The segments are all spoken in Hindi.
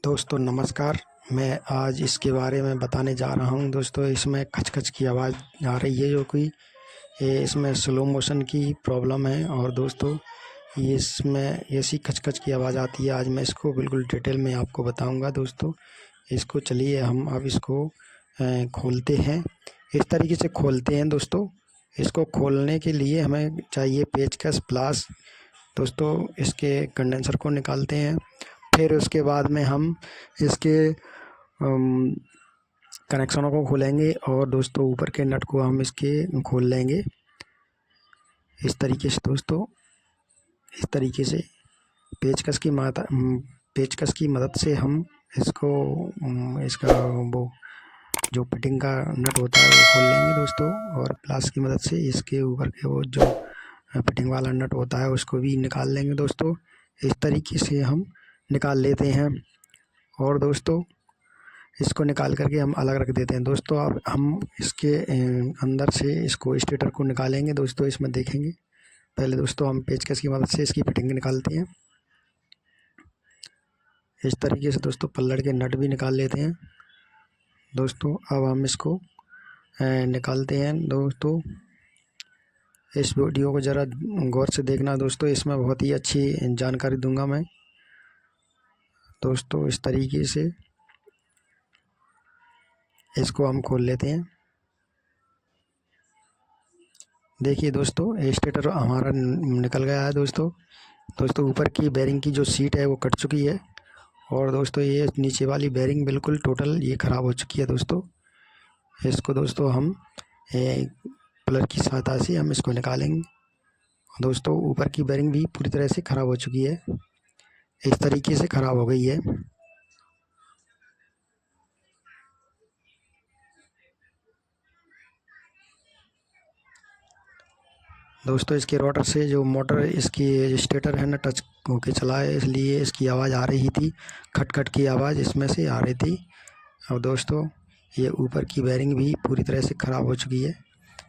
दोस्तों नमस्कार। मैं आज इसके बारे में बताने जा रहा हूँ। दोस्तों इसमें खच-खच की आवाज़ आ रही है जो कि ये इसमें स्लो मोशन की प्रॉब्लम है। और दोस्तों ये इसमें ऐसी खच-खच की आवाज़ आती है। आज मैं इसको बिल्कुल डिटेल में आपको बताऊँगा। दोस्तों इसको चलिए हम अब इसको खोलते हैं। इस तरीके से खोलते हैं दोस्तों। इसको खोलने के लिए हमें चाहिए पेचकस प्लास। दोस्तों इसके कंडेंसर को निकालते हैं। फिर उसके बाद में हम इसके कनेक्शनों को खोलेंगे और दोस्तों ऊपर के नट को हम इसके खोल लेंगे इस तरीके से। दोस्तों इस तरीके से पेचकस की मदद से हम इसका वो जो फिटिंग का नट होता है वो खोल लेंगे दोस्तों। और प्लास की मदद से इसके ऊपर के वो जो फिटिंग वाला नट होता है उसको भी निकाल लेंगे दोस्तों। इस तरीके से हम निकाल लेते हैं और दोस्तों इसको निकाल करके हम अलग रख देते हैं। दोस्तों अब हम इसके अंदर से इसको स्टेटर को निकालेंगे। दोस्तों इसमें देखेंगे पहले दोस्तों हम पेचकस की मदद से इसकी फिटिंग निकालते हैं इस तरीके से। दोस्तों पल्लड़ के नट भी निकाल लेते हैं। दोस्तों अब हम इसको निकालते हैं। दोस्तों इस वीडियो को ज़रा गौर से देखना दोस्तों, इसमें बहुत ही अच्छी जानकारी दूंगा मैं। दोस्तों इस तरीके से इसको हम खोल लेते हैं। देखिए दोस्तों स्टेटर हमारा निकल गया है। दोस्तों ऊपर की बेरिंग की जो सीट है वो कट चुकी है और दोस्तों ये नीचे वाली बेरिंग बिल्कुल टोटल ये ख़राब हो चुकी है। दोस्तों इसको दोस्तों हम प्लग की सहायता से हम इसको निकालेंगे। दोस्तों ऊपर की बेरिंग भी पूरी तरह से ख़राब हो चुकी है, इस तरीके से ख़राब हो गई है। दोस्तों इसके रोटर से जो मोटर इसकी स्टेटर है ना टच होके चला है, इसलिए इसकी आवाज़ आ रही थी, खटखट की आवाज़ इसमें से आ रही थी। और दोस्तों ये ऊपर की बेरिंग भी पूरी तरह से ख़राब हो चुकी है।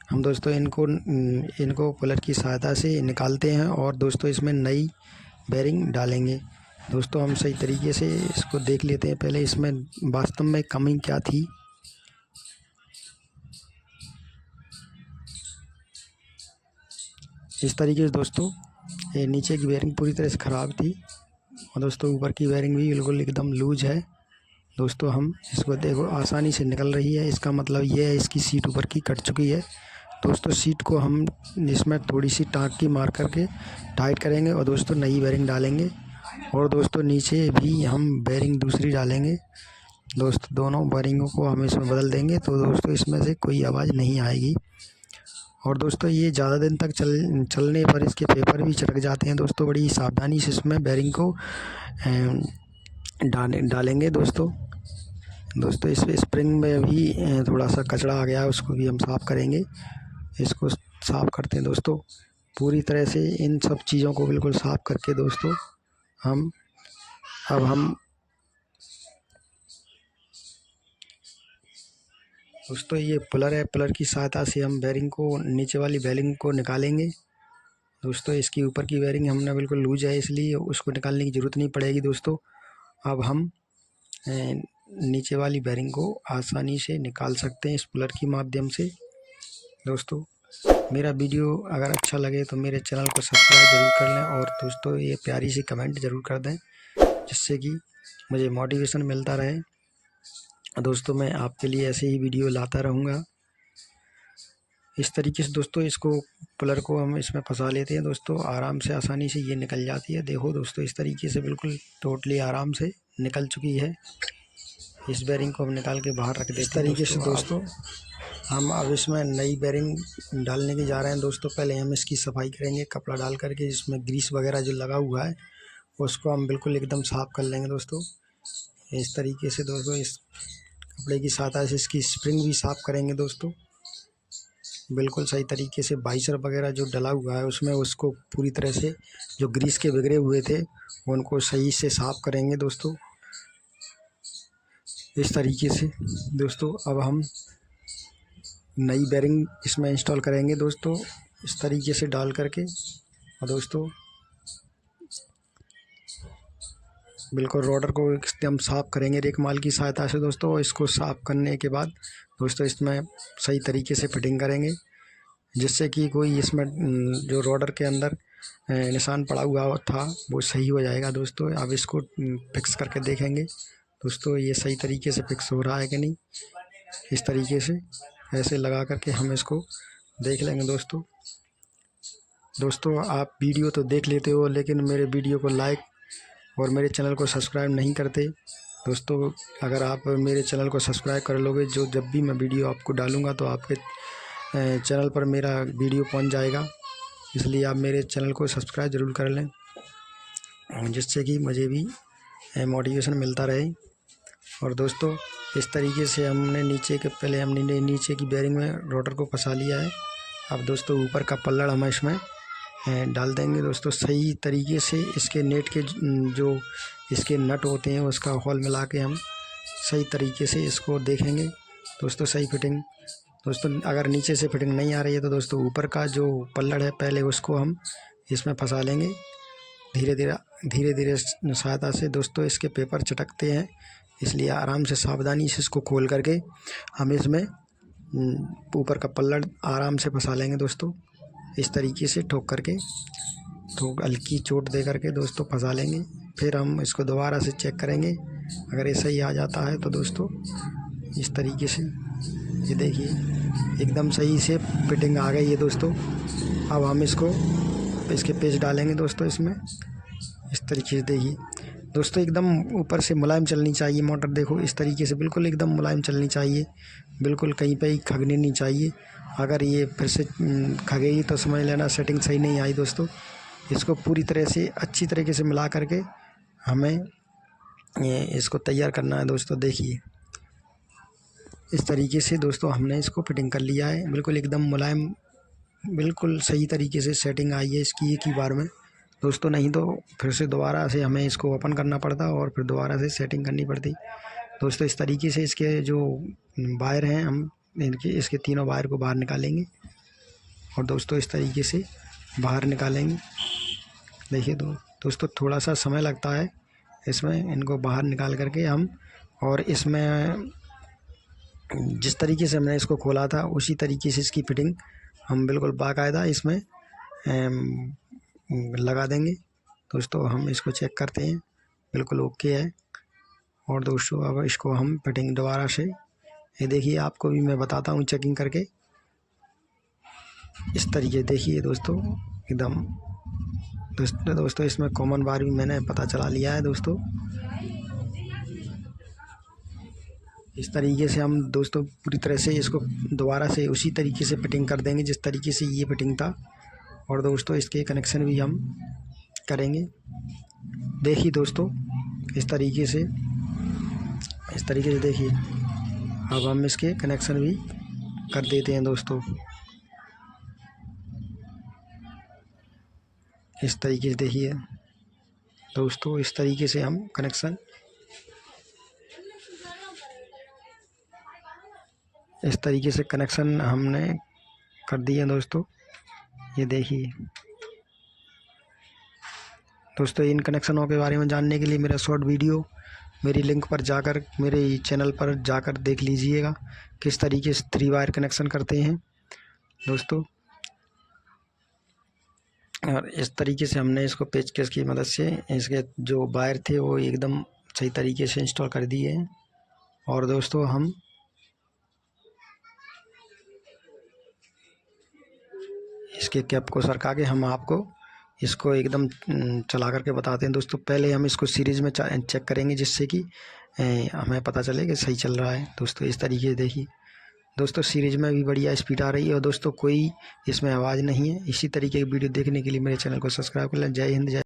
हम दोस्तों इनको पुलर की सहायता से निकालते हैं और दोस्तों इसमें नई बेरिंग डालेंगे। दोस्तों हम सही तरीके से इसको देख लेते हैं पहले इसमें वास्तव में कमी क्या थी। इस तरीके से दोस्तों ये नीचे की बेरिंग पूरी तरह से ख़राब थी और दोस्तों ऊपर की बेरिंग भी बिल्कुल एकदम लूज है। दोस्तों हम इसको देखो आसानी से निकल रही है, इसका मतलब ये है इसकी सीट ऊपर की कट चुकी है। दोस्तों सीट को हम इसमें थोड़ी सी टाँक की मार करके टाइट करेंगे और दोस्तों नई बेरिंग डालेंगे और दोस्तों नीचे भी हम बेरिंग दूसरी डालेंगे। दोस्तों दोनों बेरिंगों को हम इसमें बदल देंगे तो दोस्तों इसमें से कोई आवाज़ नहीं आएगी। और दोस्तों ये ज़्यादा दिन तक चलने पर इसके पेपर भी चटक जाते हैं। दोस्तों बड़ी सावधानी से इसमें बेरिंग को डालेंगे। दोस्तों इस स्प्रिंग में भी थोड़ा सा कचरा आ गया है, उसको भी हम साफ़ करेंगे। इसको साफ़ करते हैं दोस्तों पूरी तरह से, इन सब चीज़ों को बिल्कुल साफ़ करके दोस्तों हम दोस्तों ये पुलर है, पुलर की सहायता से हम बेरिंग को नीचे वाली बेरिंग को निकालेंगे। दोस्तों इसकी ऊपर की बेरिंग हमने बिल्कुल लूज है इसलिए उसको निकालने की ज़रूरत नहीं पड़ेगी। दोस्तों अब हम नीचे वाली बेरिंग को आसानी से निकाल सकते हैं इस पुलर की माध्यम से। दोस्तों मेरा वीडियो अगर अच्छा लगे तो मेरे चैनल को सब्सक्राइब ज़रूर कर लें और दोस्तों ये प्यारी सी कमेंट ज़रूर कर दें जिससे कि मुझे मोटिवेशन मिलता रहे। दोस्तों मैं आपके लिए ऐसे ही वीडियो लाता रहूँगा। इस तरीके से दोस्तों इसको पुलर को हम इसमें फंसा लेते हैं। दोस्तों आराम से आसानी से ये निकल जाती है। देखो दोस्तों इस तरीके से बिल्कुल टोटली आराम से निकल चुकी है। इस बेरिंग को हम निकाल के बाहर रख देते हैं। इस तरीके से दोस्तों हम अब इसमें नई बेरिंग डालने के जा रहे हैं। दोस्तों पहले हम इसकी सफाई करेंगे कपड़ा डाल करके, जिसमें ग्रीस वगैरह जो लगा हुआ है उसको हम बिल्कुल एकदम साफ़ कर लेंगे। दोस्तों इस तरीके से दोस्तों इस कपड़े की सहायता से इसकी स्प्रिंग भी साफ़ करेंगे। दोस्तों बिल्कुल सही तरीके से वाइसर वगैरह जो डला हुआ है उसमें उसको पूरी तरह से जो ग्रीस के बिगड़े हुए थे उनको सही से साफ़ करेंगे। दोस्तों इस तरीके से दोस्तों अब हम नई बेरिंग इसमें इंस्टॉल करेंगे। दोस्तों इस तरीके से डाल करके और दोस्तों बिल्कुल रोडर को एकदम साफ़ करेंगे रेकमाल की सहायता से दोस्तों। इसको साफ़ करने के बाद दोस्तों इसमें सही तरीके से फिटिंग करेंगे, जिससे कि कोई इसमें जो रोडर के अंदर निशान पड़ा हुआ था वो सही हो जाएगा दोस्तों। अब इसको फिक्स करके देखेंगे दोस्तों ये सही तरीके से फिक्स हो रहा है कि नहीं। इस तरीके से ऐसे लगा करके हम इसको देख लेंगे दोस्तों। आप वीडियो तो देख लेते हो लेकिन मेरे वीडियो को लाइक और मेरे चैनल को सब्सक्राइब नहीं करते दोस्तों। अगर आप मेरे चैनल को सब्सक्राइब कर लोगे, जो जब भी मैं वीडियो आपको डालूँगा तो आपके चैनल पर मेरा वीडियो पहुंच जाएगा। इसलिए आप मेरे चैनल को सब्सक्राइब ज़रूर कर लें, जिससे कि मुझे भी मोटिवेशन मिलता रहे। और दोस्तों इस तरीके से हमने नीचे की बेरिंग में रोटर को फंसा लिया है। अब दोस्तों ऊपर का पल्लड़ हम इसमें डाल देंगे दोस्तों। सही तरीके से इसके नेट के जो इसके नट होते हैं उसका होल मिला के हम सही तरीके से इसको देखेंगे दोस्तों। सही फिटिंग दोस्तों, अगर नीचे से फिटिंग नहीं आ रही है तो दोस्तों ऊपर का जो पल्लड़ है पहले उसको हम इसमें फंसा लेंगे धीरे धीरे सहायता से दोस्तों। इसके पेपर चटकते हैं, इसलिए आराम से सावधानी से इसको खोल करके हम इसमें ऊपर का पल्लड़ आराम से फंसा लेंगे दोस्तों। इस तरीके से ठोक करके तो हल्की चोट दे करके दोस्तों फंसा लेंगे। फिर हम इसको दोबारा से चेक करेंगे, अगर ऐसा ही आ जाता है तो दोस्तों इस तरीके से ये देखिए एकदम सही से फिटिंग आ गई है दोस्तों। अब हम इसके पेच डालेंगे दोस्तों इसमें। इस तरीके से देखिए दोस्तों एकदम ऊपर से मुलायम चलनी चाहिए मोटर। देखो इस तरीके से बिल्कुल एकदम मुलायम चलनी चाहिए, बिल्कुल कहीं पे ही खगनी नहीं चाहिए। अगर ये फिर से खगेगी तो समझ लेना सेटिंग सही नहीं आई दोस्तों। इसको पूरी तरह से अच्छी तरीके से मिला करके हमें इसको तैयार करना है दोस्तों। देखिए इस तरीके से दोस्तों हमने इसको फिटिंग कर लिया है, बिल्कुल एकदम मुलायम, बिल्कुल सही तरीके से सेटिंग आई है इसकी एक ही बार में दोस्तों। नहीं तो फिर से दोबारा से हमें इसको ओपन करना पड़ता और फिर दोबारा से सेटिंग करनी पड़ती दोस्तों। इस तरीके से इसके जो वायर हैं हम इसके तीनों वायर को बाहर निकालेंगे और दोस्तों इस तरीके से बाहर निकालेंगे। देखिए दोस्तों थोड़ा सा समय लगता है इसमें इनको बाहर निकाल करके हम, और इसमें जिस तरीके से हमने इसको खोला था उसी तरीके से इसकी फिटिंग हम बिल्कुल बाकायदा इसमें लगा देंगे दोस्तों। हम इसको चेक करते हैं, बिल्कुल ओके है। और दोस्तों अब इसको हम फिटिंग दोबारा से, ये देखिए आपको भी मैं बताता हूँ चेकिंग करके। इस तरीके देखिए दोस्तों एकदम दोस्तों इसमें कॉमन वायर भी मैंने पता चला लिया है दोस्तों। इस तरीके से हम दोस्तों पूरी तरह से इसको दोबारा से उसी तरीके से फिटिंग कर देंगे जिस तरीके से ये फिटिंग था। और दोस्तों इसके कनेक्शन भी हम करेंगे। देखिए दोस्तों इस तरीके से देखिए अब हम इसके कनेक्शन भी कर देते हैं दोस्तों। इस तरीके से देखिए दोस्तों, इस तरीके से हम कनेक्शन हमने कर दिए दोस्तों। ये देखिए दोस्तों, इन कनेक्शनों के बारे में जानने के लिए मेरा शॉर्ट वीडियो मेरी लिंक पर जाकर मेरे चैनल पर जाकर देख लीजिएगा किस तरीके से 3 वायर कनेक्शन करते हैं दोस्तों। और इस तरीके से हमने इसको पेचकस की मदद से इसके जो वायर थे वो एकदम सही तरीके से इंस्टॉल कर दिए हैं। और दोस्तों हम इसके कैप को सरका के हम आपको इसको एकदम चला करके बताते हैं दोस्तों। पहले हम इसको सीरीज में चेक करेंगे जिससे कि हमें पता चले कि सही चल रहा है दोस्तों। इस तरीके से देखिए दोस्तों सीरीज में भी बढ़िया स्पीड आ रही है और दोस्तों कोई इसमें आवाज़ नहीं है। इसी तरीके की वीडियो देखने के लिए मेरे चैनल को सब्सक्राइब कर लें। जय हिंद, जय